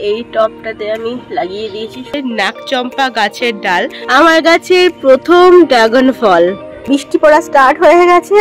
এই টপটাতে আমি লাগিয়ে দিয়েছি নাকচম্পা গাছের ডাল। আমার গাছের প্রথম ড্রাগন ফল। বৃষ্টি পড়া স্টার্ট হয়ে গেছে।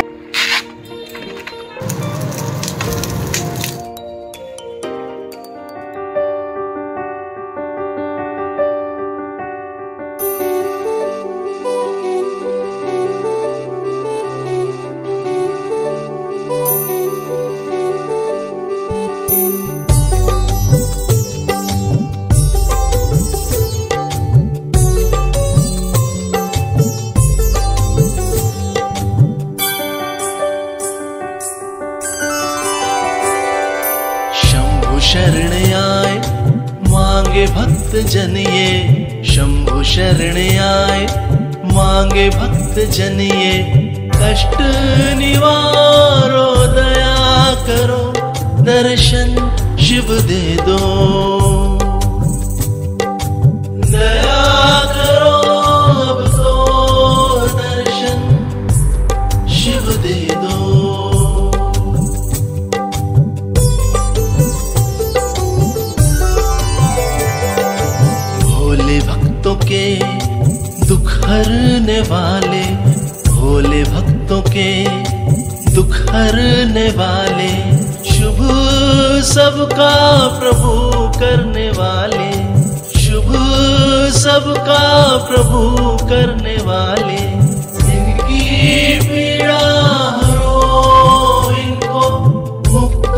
शरण आए मांगे भक्त जन ये, शंभु शरण आए मांगे भक्त जन ये। कष्ट निवारो दया करो, दर्शन शिव दे दो। दया करो अब तो दर्शन शिव दे दो। भक्तों के दुख हरने वाले, भोले भक्तों के दुख हरने वाले, शुभ सबका प्रभु करने वाले, शुभ सबका प्रभु करने वाले। इनकी पीड़ा हरो, इनको मुक्त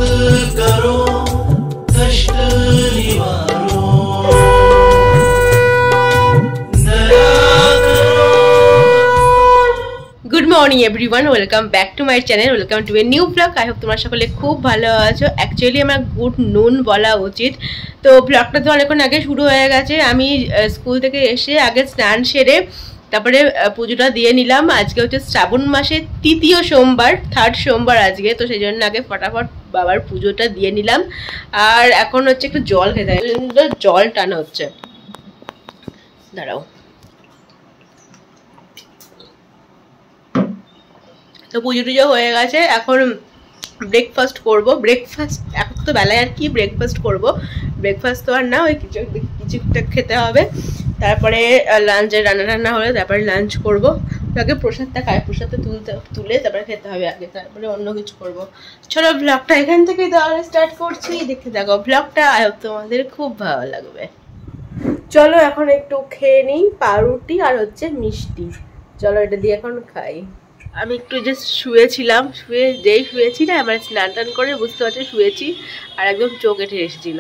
करो, कष्ट निवारो। Good morning everyone, welcome back to my channel, welcome to a new blog. I hope তোমরা সকলে খুব ভালো আছো। অ্যাকচুয়ালি আমার গুড নুন বলা উচিত। তো ব্লগটা তো অনেকক্ষণ আগে শুরু হয়ে গেছে। আমি স্কুল থেকে এসে আগে স্নান সেরে তারপরে পুজোটা দিয়ে নিলাম। আজকে হচ্ছে শ্রাবণ মাসের তৃতীয় সোমবার, থার্ড সোমবার আজকে, তো সেই জন্য আগে ফটাফট বাবার পুজোটা দিয়ে নিলাম। আর এখন হচ্ছে একটু জল খেতে হয়, জল টানা হচ্ছে। দাঁড়াও, তো পুজো টুজো হয়ে গেছে। এখন ব্রেকফাস্ট করব। ব্রেকফাস্ট এখন তো বেলায় আর কি ব্রেকফাস্ট করব, ব্রেকফাস্ট তো আর না, ওই কিছুটা খেতে হবে। তারপরে লাঞ্চের রান্না হলে তারপরে লাঞ্চ করব। তো আগে প্রসাদটা খাই, প্রসাদটা তুলে তারপরে খেতে হবে আগে, তারপরে অন্য কিছু করব। চলো ব্লগটা এখান থেকে তাহলে স্টার্ট করছি। দেখতে থাকো ব্লগটা, আই হোপ তোমাদের খুব ভালো লাগবে। চলো এখন একটু খেয়ে নিই পাউরুটি আর হচ্ছে মিষ্টি। চলো এটা দিয়ে এখন খাই। আমি একটু জাস্ট শুয়েছিলাম, শুয়েছি না, আমার স্নান টান করে বুঝতে পারছি শুয়েছি আর একদম চোখ এঁটে এসেছিল।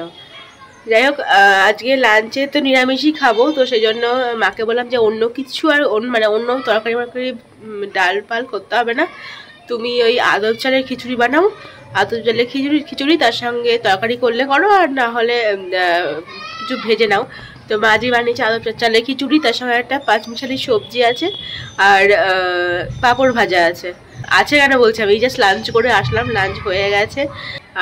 যাই হোক, আজকে লাঞ্চে তো নিরামিষই খাবো, তো সেই জন্য মাকে বললাম যে অন্য কিছু আর মানে অন্য তরকারি ডাল পাল করতে হবে না, তুমি ওই আদর চালের খিচুড়ি বানাও, আদর চালের খিচুড়ি তার সঙ্গে তরকারি করলে করো, আর না হলে কিছু ভেজে নাও। তো মা আজই বানিয়েছে আদর চালের খিচুড়ি, তার সঙ্গে একটা পাঁচমিশালি সবজি আছে আর পাঁপড় ভাজা আছে কেন বলছি, আমি জাস্ট লাঞ্চ করে আসলাম, লাঞ্চ হয়ে গেছে।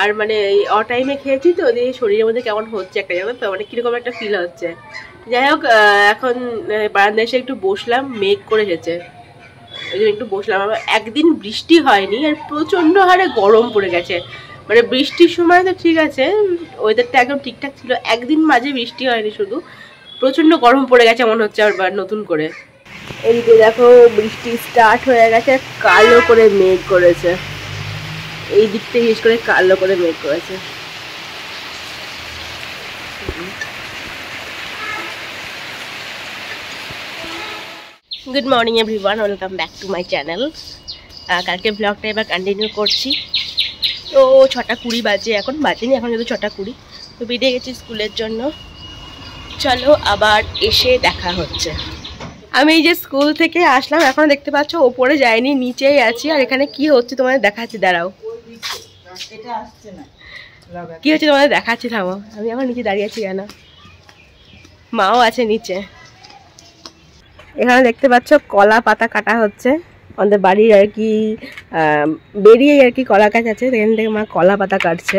আর মানে এই টাইমে খেয়েছি তো ওদের শরীরের মধ্যে কেমন হচ্ছে একটা, জানো তো, মানে কীরকম একটা ফিল হচ্ছে। যাই হোক, এখন বারান্দায় এসে একটু বসলাম, মেঘ করে এসেছে, ওই জন্য একটু বসলাম। আবার একদিন বৃষ্টি হয়নি আর প্রচণ্ড হারে গরম পড়ে গেছে। মানে বৃষ্টির সময় তো ঠিক আছে, ওয়েদারটা একদম ঠিকঠাক ছিল, একদিন মাঝে বৃষ্টি হয়নি, শুধু প্রচণ্ড গরম পড়ে গেছে মনে হচ্ছে আবার নতুন করে। এইদিকে দেখো বৃষ্টি স্টার্ট হয়ে গেছে, কালো করে মেঘ করেছে, এই দিক থেকে বিশেষ করে কালো করে মেঘ করেছে। Good morning everyone, welcome back to my channel. কালকে ব্লগটা এবার কন্টিনিউ করছি। তো 6:20 বাজে, এখন বাজেনি, এখন যেহেতু 6:20, তো বেরিয়ে গেছি স্কুলের জন্য। চলো আবার এসে দেখা হচ্ছে। আমি এই যে স্কুল থেকে আসলাম, এখন দেখতে পাচ্ছ ওপরে যাইনি, নিচেই আছি। আর এখানে কি হচ্ছে তোমাদের দেখাচ্ছি, দাঁড়াও, কি হচ্ছে তোমাদের দেখাচ্ছি, থামো। আমি এখন নিচে দাঁড়িয়ে আছি কেন, মাও আছে নিচে। এখানে দেখতে পাচ্ছ কলা পাতা কাটা হচ্ছে, আমাদের বাড়ির আর কি বেরিয়ে আর কি কলা গাছ আছে, সেখান থেকে মা কলা পাতা কাটছে।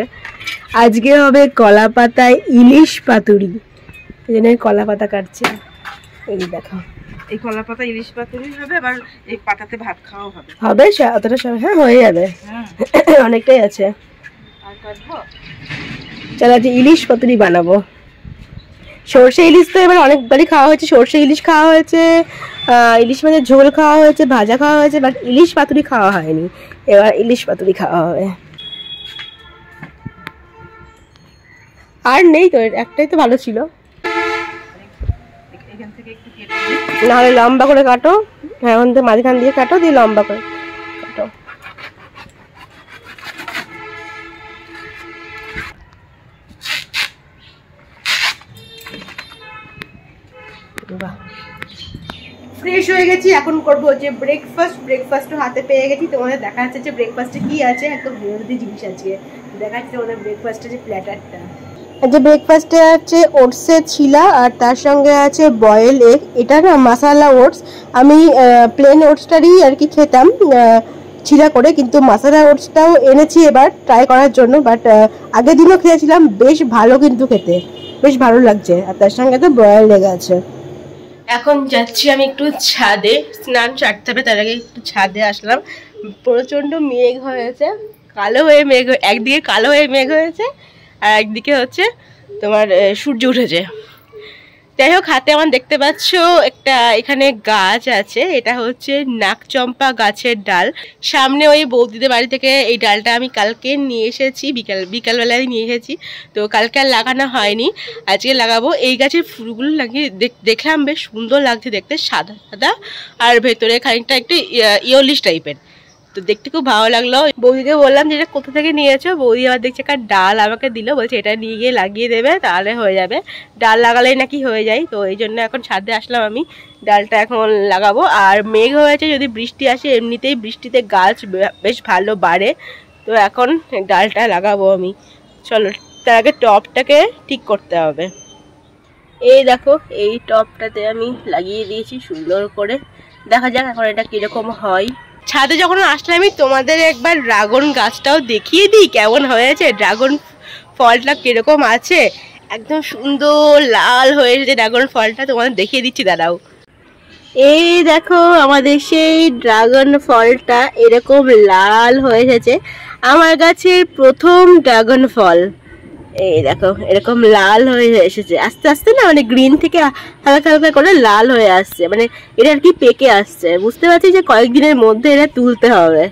আজকে হবে কলা পাতায় ইলিশ পাতুরি, এই জন্য কলা পাতা কাটছে। এই দেখো, এই কলা পাতা ইলিশ পাতুরি হবে, আবার এই পাতাতে ভাত খাওয়া হবে। হবে অতটা সব, হ্যাঁ হয়ে যাবে, অনেকটাই আছে। আর কাটবো, চলো আজকে ইলিশ পাতুরি বানাবো। সর্ষে ইলিশ তো এবার অনেকবারই খাওয়া হয়েছে, সর্ষে ইলিশ খাওয়া হয়েছে, ইলিশ মাছের ঝোল খাওয়া হয়েছে, ভাজা খাওয়া হয়েছে, বাট ইলিশ পাতুরি খাওয়া হয়নি। এবার ইলিশ পাতুরি খাওয়া হবে। আর নেই তো, একটাই তো ভালো ছিল। এখান থেকে একটু কেটে দিই। নাহলে লম্বা করে কাটো, হ্যাঁ এখন তো মাঝখান দিয়ে কাটো, দিয়ে লম্বা করে কাটো। বাহ, ফ্রেশ হয়ে গেছি, এখন করবো যে ব্রেকফাস্ট। ব্রেকফাস্টও হাতে পেয়ে গেছি, তোমাদের দেখা যাচ্ছে যে ব্রেকফাস্টে কি আছে, একদম হেলদি জিনিস আছে। দেখা যাচ্ছে তোমাদের ব্রেকফাস্টে যে প্ল্যাটারটা, যে ব্রেকফাস্টে আছে ওটসের ছিলা, আর তার সঙ্গে আছে বয়েল এগ। এটা না মশালা ওটস, আমি প্লেন ওটসটারই আর কি খেতাম ছিলা করে, কিন্তু মশালা ওটসটাও এনেছি এবার ট্রাই করার জন্য। বাট আগের দিনও খেয়েছিলাম, বেশ ভালো কিন্তু খেতে, বেশ ভালো লাগছে। আর তার সঙ্গে তো বয়েল এগ আছে। এখন যাচ্ছি আমি একটু ছাদে, স্নান সারতে হবে, তার আগে একটু ছাদে আসলাম। প্রচণ্ড মেঘ হয়েছে, কালো হয়ে মেঘ, একদিকে কালো হয়ে মেঘ হয়েছে আর একদিকে হচ্ছে তোমার সূর্য উঠেছে। যাই হোক, হাতে আমার দেখতে পাচ্ছ একটা এখানে গাছ আছে, এটা হচ্ছে নাকচম্পা গাছের ডাল। সামনে ওই বৌদিদের বাড়ি থেকে এই ডালটা আমি কালকে নিয়ে এসেছি, বিকালবেলায় নিয়ে এসেছি। তো কালকে আর লাগানো হয়নি, আজকে লাগাবো। এই গাছের ফুলগুলো লাগিয়ে দেখলাম বেশ সুন্দর লাগছে দেখতে, সাদা সাদা আর ভেতরে খানিকটা একটু ইয়েলিশ টাইপের। তো দেখতে খুব ভালো লাগলো। বৌদিকে বললাম যে এটা কোথা থেকে নিয়েছো, বৌদি আবার দেখছে একটা ডাল আমাকে দিল, বলছে এটা নিয়ে গিয়ে লাগিয়ে দেবে, তাহলে হয়ে যাবে। ডাল লাগালেই নাকি হয়ে যায়, তো এই জন্য এখন ছাদে আসলাম আমি, ডালটা এখন লাগাবো। আর মেঘ হয়েছে, যদি বৃষ্টি আসে, এমনিতেই বৃষ্টিতে গাছ বেশ ভালো বাড়ে, তো এখন ডালটা লাগাবো আমি। চলো, তার আগে টবটাকে ঠিক করতে হবে। এই দেখো, এই টবটাতে আমি লাগিয়ে দিয়েছি সুন্দর করে, দেখা যাক এখন এটা কিরকম হয়। ছাদে যখন আসলে আমি তোমাদের একবার ড্রাগন গাছটাও দেখিয়ে দিই কেমন হয়েছে, ড্রাগন ফলটা কিরকম আছে। একদম সুন্দর লাল হয়েছে ড্রাগন ফলটা, তোমাদের দেখিয়ে দিচ্ছি, দাঁড়াও। এই দেখো আমাদের সেই ড্রাগন ফলটা এরকম লাল হয়ে এসেছে, আমার গাছের প্রথম ড্রাগন ফল। এই দেখো এরকম লাল হয়ে এসেছে, আস্তে আস্তে না, মানে গ্রিন থেকে হালকা হালকা করে লাল হয়ে আসছে, মানে এটা আর কি পেকে আসছে। বুঝতে পারছি যে কয়েকদিনের মধ্যে এটা তুলতে হবে।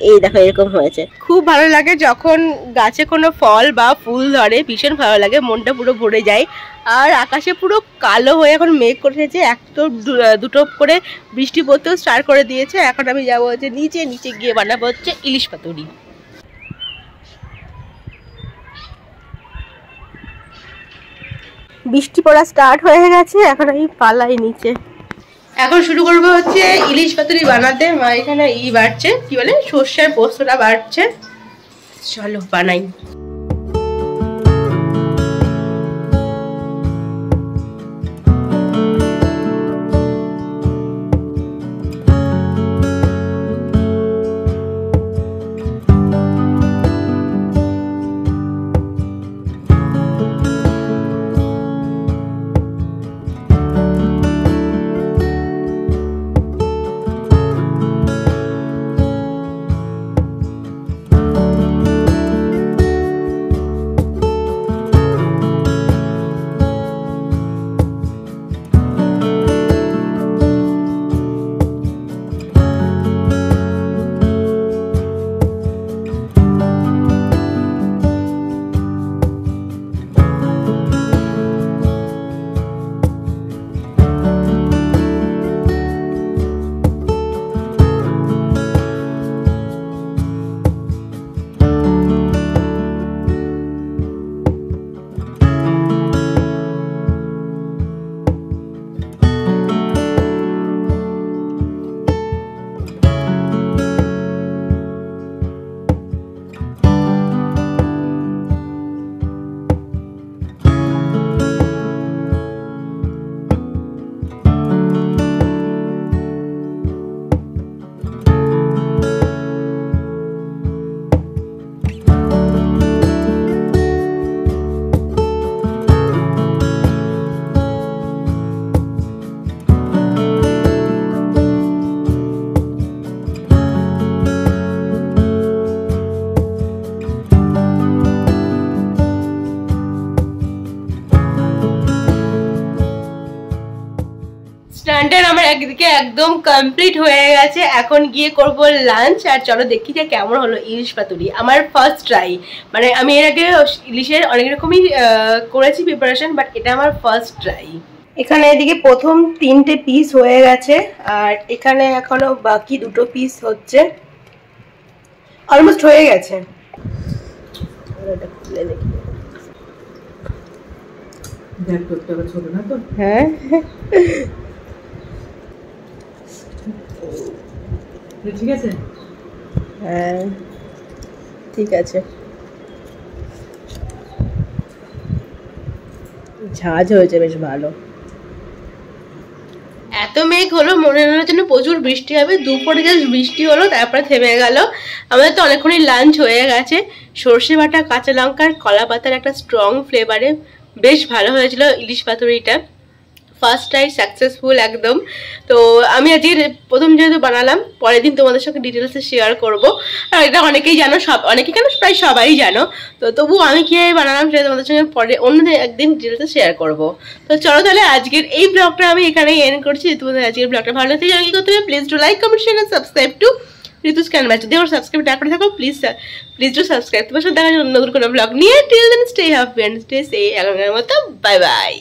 এই দেখো এরকম হয়েছে। খুব ভালো লাগে যখন গাছে কোনো ফল বা ফুল ধরে, ভীষণ ভালো লাগে, মনটা পুরো ভরে যায়। আর আকাশে পুরো কালো হয়ে এখন মেঘ করেছে, এক তো দুটো করে বৃষ্টি পড়তেও স্টার্ট করে দিয়েছে। এখন আমি যাবো হচ্ছে নিচে গিয়ে বানাবো হচ্ছে ইলিশ পাতুরি। বৃষ্টি পড়া স্টার্ট হয়ে গেছে, এখন আমি পালাই নিচে। এখন শুরু করবো হচ্ছে ইলিশ পাতুরি বানাতে। মা এখানে বাড়ছে, কি বলে, সর্ষের পোস্তটা বাড়ছে। চলো বানাই। টান আমার একদিকে একদম কমপ্লিট হয়ে গেছে। এখন গিয়ে করব লাঞ্চ। আর চলো দেখি যে কেমন হলো ইলিশ পাতুরি। আমার ফার্স্ট ট্রাই, মানে আমি এর আগে ইলিশের অনেক রকমই করেছি প্রিপারেশন, বাট এটা আমার ফার্স্ট ট্রাই। এখানে এদিকে প্রথম 3টে পিস হয়ে গেছে, আর এখানে এখনো বাকি 2টো পিস হচ্ছে, অলমোস্ট হয়ে গেছে। হ্যাঁ ঠিক আছে, হ্যাঁ ঠিক আছে। ঝাঁঝ হয়েছে বেশ ভালো। এত মেঘ হলো, মনে হলো যেন প্রচুর বৃষ্টি হবে। দুপুরে জাস্ট বৃষ্টি হলো, তারপরে থেমে গেল। আমাদের তো অনেকক্ষণই লাঞ্চ হয়ে গেছে। সর্ষে বাটা, কাঁচা লঙ্কার, কলা পাতার একটা স্ট্রং ফ্লেভারে বেশ ভালো হয়েছিল ইলিশ পাতুরিটা। ফার্স্ট ট্রাই সাকসেসফুল একদম। তো আমি আজকে প্রথম যেহেতু বানালাম, পরের দিন তোমাদের সঙ্গে ডিটেলসে শেয়ার করবো। আর এটা অনেকেই জানো, অনেকেই কেন প্রায় সবাই জানো, তো তবু আমি কীভাবে বানালাম সেটা তোমাদের সঙ্গে পরে অন্যদিন একদিন ডিটেলসে শেয়ার করবো। তো চলো তাহলে আজকের এই ব্লগটা আমি এখানেই এন্ড করছি। তোমাদের আজকের ব্লগটা ভালো লাগছে জানি কি করতে হবে, please do like, comment, share, subscribe to ঋতুস canvas. যদি আমার সাবস্ক্রাইব না করে থাকো, প্লিজ ডু সাবস্ক্রাইব। তোমার সাথে দেখা নতুন কোনো ব্লগ নিয়ে। Till then stay happy and stay safe এখনকার মতো বাই বাই।